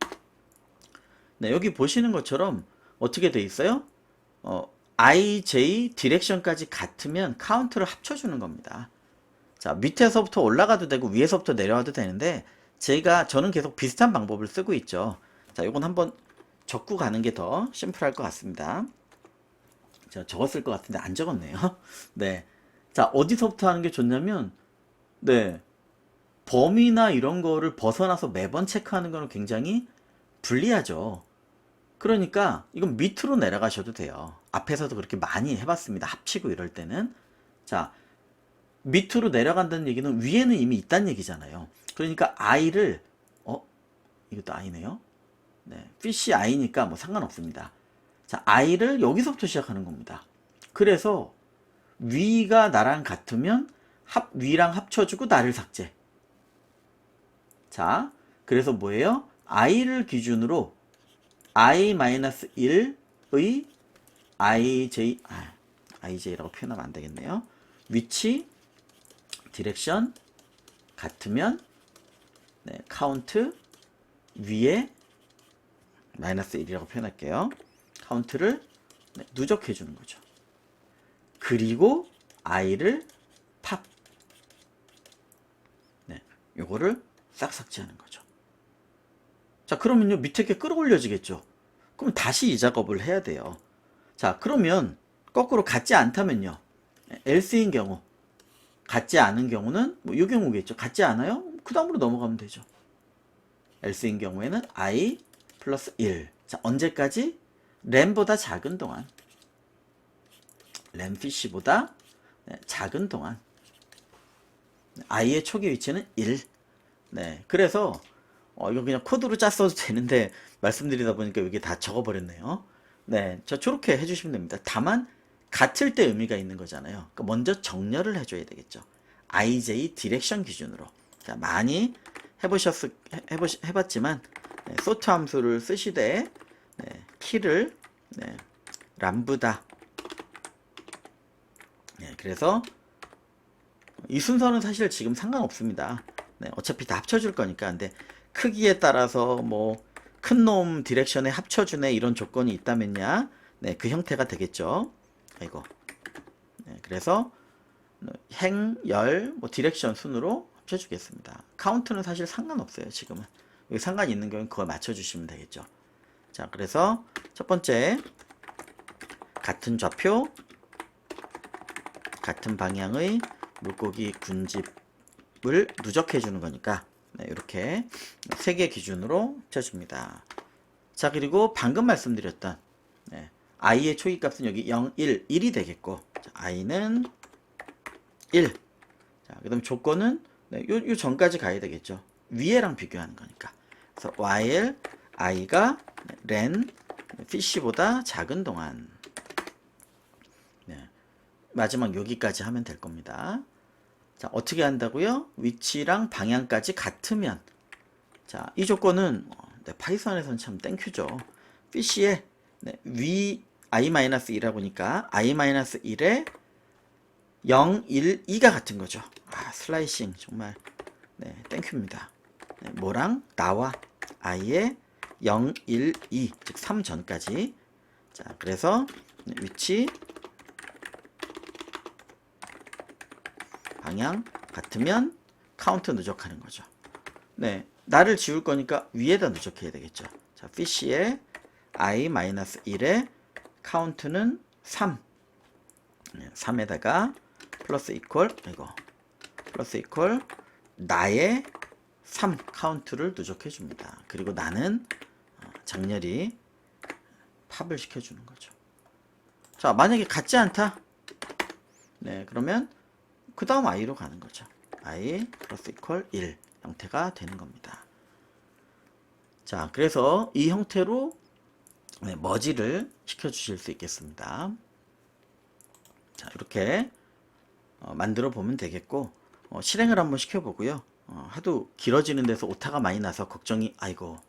네, 여기 보시는 것처럼 어떻게 돼 있어요? IJ 디렉션까지 같으면 카운트를 합쳐주는 겁니다. 자, 밑에서부터 올라가도 되고 위에서부터 내려와도 되는데 저는 계속 비슷한 방법을 쓰고 있죠. 자, 이건 한번 적고 가는 게 더 심플할 것 같습니다. 제가 적었을 것 같은데 안 적었네요. 네. 자, 어디서부터 하는 게 좋냐면 네, 범위나 이런 거를 벗어나서 매번 체크하는 거는 굉장히 불리하죠. 그러니까 이건 밑으로 내려가셔도 돼요. 앞에서도 그렇게 많이 해봤습니다. 합치고 이럴 때는. 자, 밑으로 내려간다는 얘기는 위에는 이미 있다는 얘기잖아요. 그러니까 i를 이것도 i네요. 네, fish i니까 뭐 상관없습니다. 자, i를 여기서부터 시작하는 겁니다. 그래서 위가 나랑 같으면 위랑 합쳐주고 나를 삭제. 자, 그래서 뭐예요? i를 기준으로 i-1의 ij라고 표현하면 안 되겠네요. 위치, 디렉션 같으면 네, 카운트 위에 -1이라고 표현할게요. 카운트를 네, 누적해 주는 거죠. 그리고 i를 팝. 네, 요거를 싹 삭제하는 거죠. 자, 그러면요, 밑에 게 끌어올려지겠죠. 그럼 다시 이 작업을 해야 돼요. 자, 그러면 거꾸로 같지 않다면요, else인 경우, 같지 않은 경우는 뭐 이 경우겠죠. 같지 않아요? 그 다음으로 넘어가면 되죠. else인 경우에는 i 플러스 1. 자, 언제까지? 램보다 작은 동안, 램피쉬보다 작은 동안 i의 초기 위치는 1. 네, 그래서 이거 그냥 코드로 짰어도 되는데 말씀드리다 보니까 여기 다 적어버렸네요. 네, 저렇게 해주시면 됩니다. 다만 같을 때 의미가 있는 거잖아요. 그러니까 먼저 정렬을 해줘야 되겠죠. IJ 디렉션 기준으로. 자, 많이 해봤지만 소트 함수를 쓰시되 키를 람브다. 그래서 이 순서는 사실 지금 상관없습니다. 어차피 다 합쳐줄 거니까. 근데 크기에 따라서 뭐 큰 놈 디렉션에 합쳐주네 이런 조건이 있다면야 그 형태가 되겠죠. 아이고. 그래서 행, 열, 뭐 디렉션 순으로 합쳐주겠습니다. 카운트는 사실 상관없어요. 지금은 여기 상관 있는 경우는 그걸 맞춰주시면 되겠죠. 자, 그래서 첫 번째 같은 좌표, 같은 방향의 물고기 군집을 누적해 주는 거니까 이렇게 세 개 기준으로 합쳐줍니다. 자, 그리고 방금 말씀드렸던 i의 초기 값은 여기 0, 1, 1이 되겠고, 자, i는 1. 자, 그 다음 조건은 요 전까지 가야 되겠죠. 위에랑 비교하는 거니까. 그래서 while i가 len fish보다 작은 동안. 마지막 여기까지 하면 될 겁니다. 자, 어떻게 한다고요? 위치랑 방향까지 같으면. 자, 이 조건은 파이썬에서는 참 땡큐죠. fish의 위 i-1이라고 하니까 i-1에 0, 1, 2가 같은 거죠. 아, 슬라이싱 정말 땡큐입니다. 뭐랑 나와 i의 0, 1, 2, 즉 3 전까지. 자, 그래서 위치 방향 같으면 카운트 누적하는 거죠. 나를 지울 거니까 위에다 누적해야 되겠죠. 자, fish의 i-1에 카운트는 3. 3에다가 플러스 이퀄, 플러스 이퀄 나의 3 카운트를 누적해 줍니다. 그리고 나는 장렬히 팝을 시켜주는 거죠. 자, 만약에 같지 않다. 그러면 그 다음 i로 가는 거죠. i 플러스 이퀄 1 형태가 되는 겁니다. 자, 그래서 이 형태로 머지를 시켜주실 수 있겠습니다. 자, 이렇게 만들어 보면 되겠고, 실행을 한번 시켜보고요. 하도 길어지는 데서 오타가 많이 나서 걱정이, 아이고,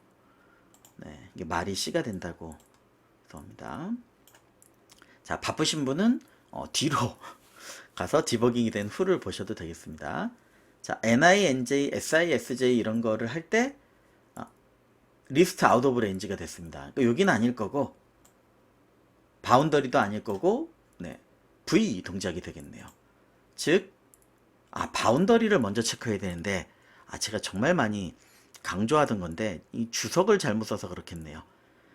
이게 말이 C가 된다고 합니다. 자, 바쁘신 분은 뒤로 가서 디버깅이 된 후를 보셔도 되겠습니다. 자, NI, NJ, SI, SJ 이런 거를 할 때 리스트 아웃 오브 렌지가 됐습니다. 그러니까 여기는 아닐 거고 바운더리도 아닐 거고 V 동작이 되겠네요. 즉 바운더리를 먼저 체크해야 되는데 제가 정말 많이 강조하던 건데 이 주석을 잘못 써서 그렇겠네요.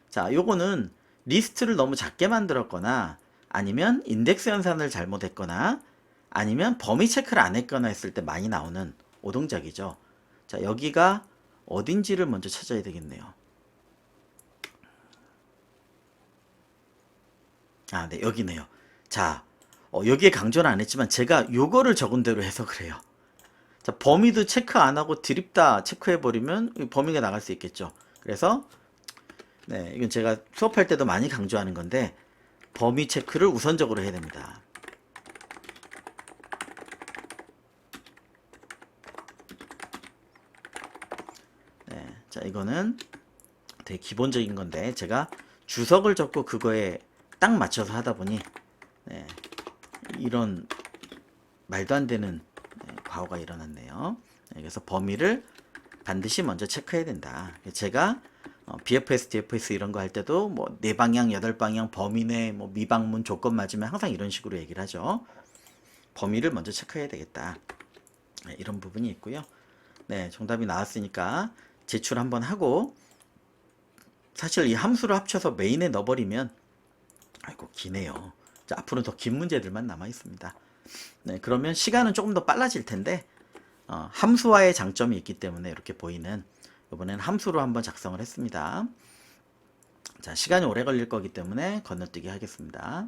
자, 요거는 리스트를 너무 작게 만들었거나 아니면 인덱스 연산을 잘못했거나 아니면 범위 체크를 안 했거나 했을 때 많이 나오는 오동작이죠. 자, 여기가 어딘지를 먼저 찾아야 되겠네요. 네, 여기네요. 자, 여기에 강조는 안 했지만 제가 요거를 적은 대로 해서 그래요. 자, 범위도 체크 안 하고 드립다 체크해버리면 범위가 나갈 수 있겠죠. 그래서 이건 제가 수업할 때도 많이 강조하는 건데 범위 체크를 우선적으로 해야 됩니다. 자, 이거는 되게 기본적인 건데 제가 주석을 적고 그거에 딱 맞춰서 하다 보니 이런 말도 안 되는 과오가 일어났네요. 그래서 범위를 반드시 먼저 체크해야 된다. 제가 BFS, DFS 이런 거 할 때도 뭐 4방향, 8방향, 범위 내 뭐 미방문 조건 맞으면 항상 이런 식으로 얘기를 하죠. 범위를 먼저 체크해야 되겠다. 이런 부분이 있고요. 정답이 나왔으니까 제출 한번 하고, 사실 이 함수를 합쳐서 메인에 넣어버리면 아이고 기네요. 자, 앞으로 더 긴 문제들만 남아 있습니다. 그러면 시간은 조금 더 빨라질 텐데 함수화의 장점이 있기 때문에 이렇게 보이는, 이번엔 함수로 한번 작성을 했습니다. 자, 시간이 오래 걸릴 거기 때문에 건너뛰기 하겠습니다.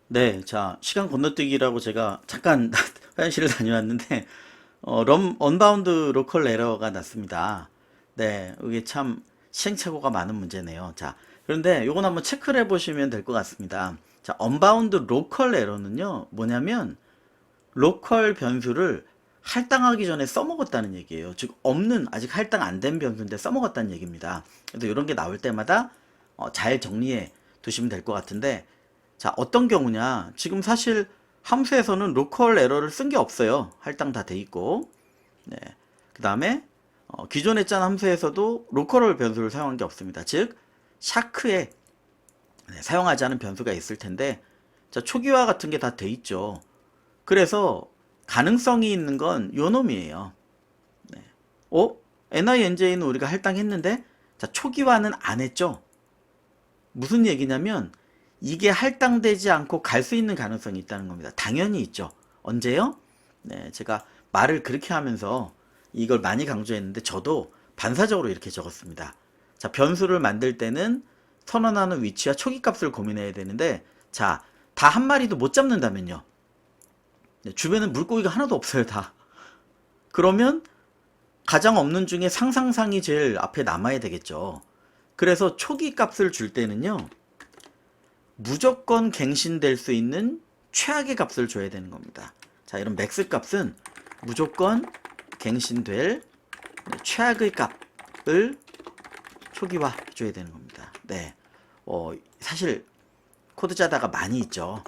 네, 자, 시간 건너뛰기라고 제가 잠깐 화장실을 다녀왔는데, 언바운드 로컬 에러가 났습니다. 네, 이게 참 시행착오가 많은 문제네요. 자, 그런데 요건 한번 체크를 해보시면 될 것 같습니다. 자, 언바운드 로컬 에러는요, 뭐냐면, 로컬 변수를 할당하기 전에 써먹었다는 얘기예요. 즉, 아직 할당 안 된 변수인데 써먹었다는 얘기입니다. 그래서 이런 게 나올 때마다 잘 정리해 두시면 될 것 같은데, 자, 어떤 경우냐. 지금 사실 함수에서는 로컬 에러를 쓴 게 없어요. 할당 다 돼 있고. 네. 그 다음에 기존에 짠 함수에서도 로컬 변수를 사용한 게 없습니다. 즉, 샤크에 사용하지 않은 변수가 있을 텐데, 자, 초기화 같은 게 다 돼 있죠. 그래서 가능성이 있는 건 요 놈이에요. 네. NINJ는 우리가 할당했는데, 자, 초기화는 안 했죠. 무슨 얘기냐면, 이게 할당되지 않고 갈 수 있는 가능성이 있다는 겁니다. 당연히 있죠. 언제요? 네, 제가 말을 그렇게 하면서 이걸 많이 강조했는데 저도 반사적으로 이렇게 적었습니다. 자, 변수를 만들 때는 선언하는 위치와 초기 값을 고민해야 되는데, 자, 다 한 마리도 못 잡는다면요. 네, 주변에 물고기가 하나도 없어요, 다. 그러면 가장 없는 중에 상상상이 제일 앞에 남아야 되겠죠. 그래서 초기 값을 줄 때는요, 무조건 갱신될 수 있는 최악의 값을 줘야 되는 겁니다. 자, 이런 맥스 값은 무조건 갱신될 최악의 값을 초기화 줘야 되는 겁니다. 네. 사실 코드 짜다가 많이 있죠.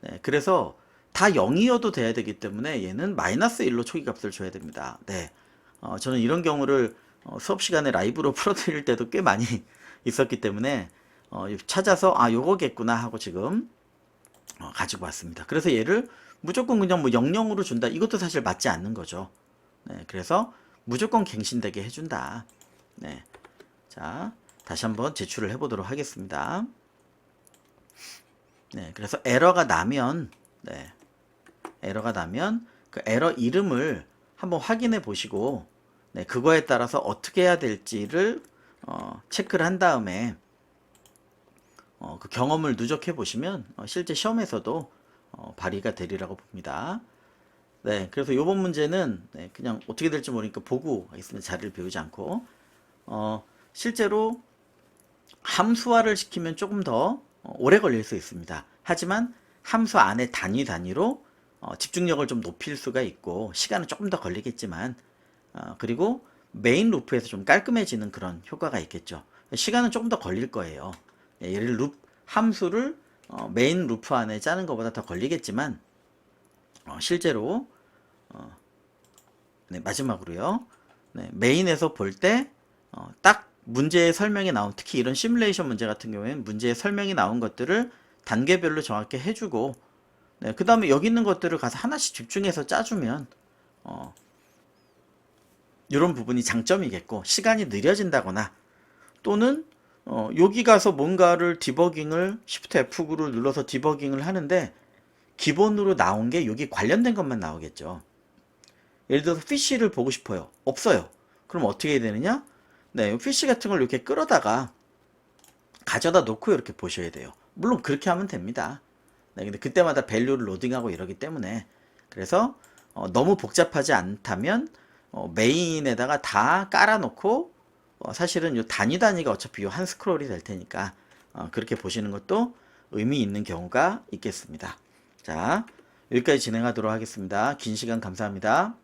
네, 그래서 다 0이어도 돼야 되기 때문에 얘는 마이너스 1로 초기 값을 줘야 됩니다. 네. 저는 이런 경우를 수업 시간에 라이브로 풀어드릴 때도 꽤 많이 있었기 때문에 찾아서 요거겠구나 하고 지금 가지고 왔습니다. 그래서 얘를 무조건 그냥 뭐 00으로 준다. 이것도 사실 맞지 않는 거죠. 네, 그래서 무조건 갱신되게 해준다. 네, 자, 다시 한번 제출을 해보도록 하겠습니다. 네, 그래서 에러가 나면 그 에러 이름을 한번 확인해 보시고, 네, 그거에 따라서 어떻게 해야 될지를 체크를 한 다음에 그 경험을 누적해 보시면 실제 시험에서도 발휘가 되리라고 봅니다. 네, 그래서 이번 문제는 그냥 어떻게 될지 모르니까 보고 하겠습니다. 자리를 비우지 않고. 실제로 함수화를 시키면 조금 더 오래 걸릴 수 있습니다. 하지만 함수 안에 단위로 집중력을 좀 높일 수가 있고, 시간은 조금 더 걸리겠지만, 그리고 메인 루프에서 좀 깔끔해지는 그런 효과가 있겠죠. 시간은 조금 더 걸릴 거예요. 얘를 함수를 메인 루프 안에 짜는 것보다 더 걸리겠지만, 실제로 마지막으로요. 메인에서 볼 때 딱 문제의 설명이 나온, 특히 이런 시뮬레이션 문제 같은 경우에는 문제의 설명이 나온 것들을 단계별로 정확히 해주고, 그 다음에 여기 있는 것들을 가서 하나씩 집중해서 짜주면 이런 부분이 장점이겠고, 시간이 느려진다거나 또는 여기 가서 뭔가를 디버깅을 Shift F9를 눌러서 디버깅을 하는데 기본으로 나온 게 여기 관련된 것만 나오겠죠. 예를 들어서 피쉬를 보고 싶어요. 없어요. 그럼 어떻게 해야 되느냐? 네, 피쉬 같은 걸 이렇게 끌어다가 가져다 놓고 이렇게 보셔야 돼요. 물론 그렇게 하면 됩니다. 네, 근데 그때마다 밸류를 로딩하고 이러기 때문에, 그래서 너무 복잡하지 않다면 메인에다가 다 깔아놓고 사실은 요 단위가 어차피 요 한 스크롤이 될 테니까 그렇게 보시는 것도 의미 있는 경우가 있겠습니다. 자, 여기까지 진행하도록 하겠습니다. 긴 시간 감사합니다.